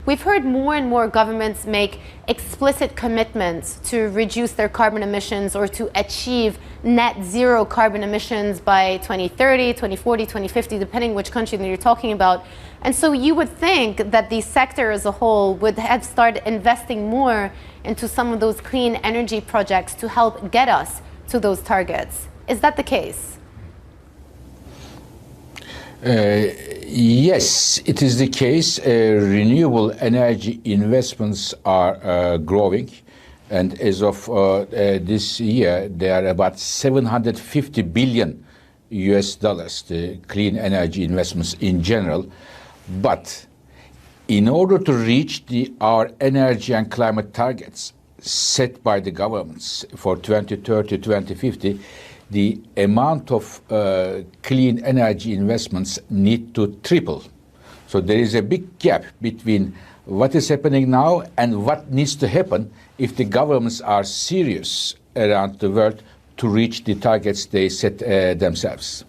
We've heard more and more governments make explicit commitments to reduce their carbon emissions or to achieve net zero carbon emissions by 2030, 2040, 2050, depending which country that you're talking about. And so you would think that the sector as a whole would have started investing more into some of those clean energy projects to help get us to those targets. Is that the case? Yes, it is the case. Renewable energy investments are growing, and as of this year, they are about 750 billion US dollars, the clean energy investments in general. But in order to reach our energy and climate targets set by the governments for 2030, 2050, the amount of clean energy investments need to triple. So there is a big gap between what is happening now and what needs to happen if the governments are serious around the world to reach the targets they set themselves.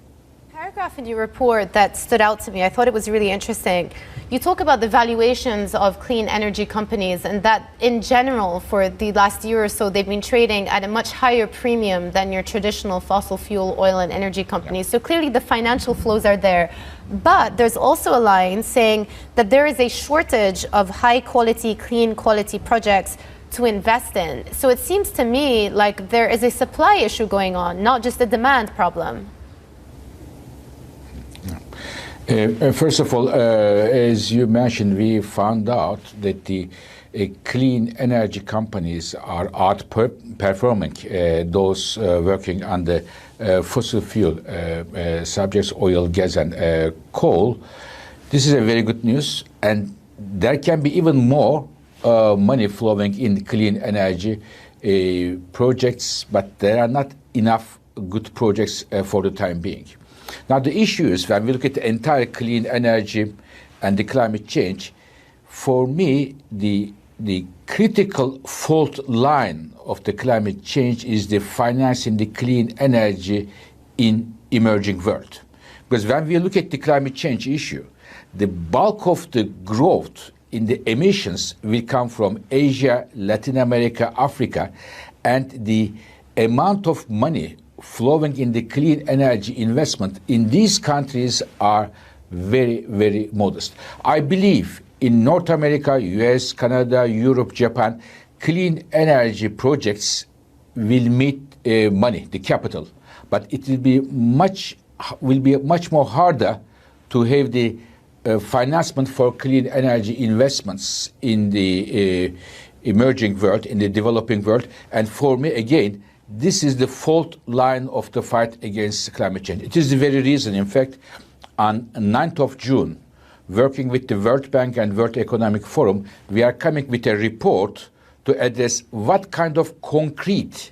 Paragraph in your report that stood out to me, I thought it was really interesting. You talk about the valuations of clean energy companies and that in general for the last year or so they've been trading at a much higher premium than your traditional fossil fuel, oil and energy companies. So clearly the financial flows are there. But there's also a line saying that there is a shortage of high quality, clean quality projects to invest in. So it seems to me like there is a supply issue going on, not just a demand problem. First of all, as you mentioned, we found out that the clean energy companies are outperforming those working on the fossil fuel subjects, oil, gas, and coal. This is a very good news, and there can be even more money flowing in clean energy projects, but there are not enough good projects for the time being. Now, the issue is when we look at the entire clean energy and the climate change, for me, the critical fault line of the climate change is the financing the clean energy in emerging world. Because when we look at the climate change issue, the bulk of the growth in the emissions will come from Asia, Latin America, Africa, and the amount of money flowing in the clean energy investment in these countries are very, very modest. I believe in North America, US, Canada, Europe, Japan, clean energy projects will meet money, the capital, but it will be much more harder to have the financement for clean energy investments in the emerging world, in the developing world. And for me, again, this is the fault line of the fight against climate change. It is the very reason, in fact, on 9th of June, working with the World Bank and World Economic Forum, we are coming with a report to address what kind of concrete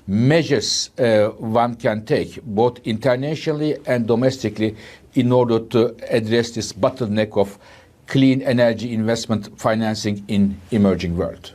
measures one can take, both internationally and domestically, in order to address this bottleneck of clean energy investment financing in emerging world.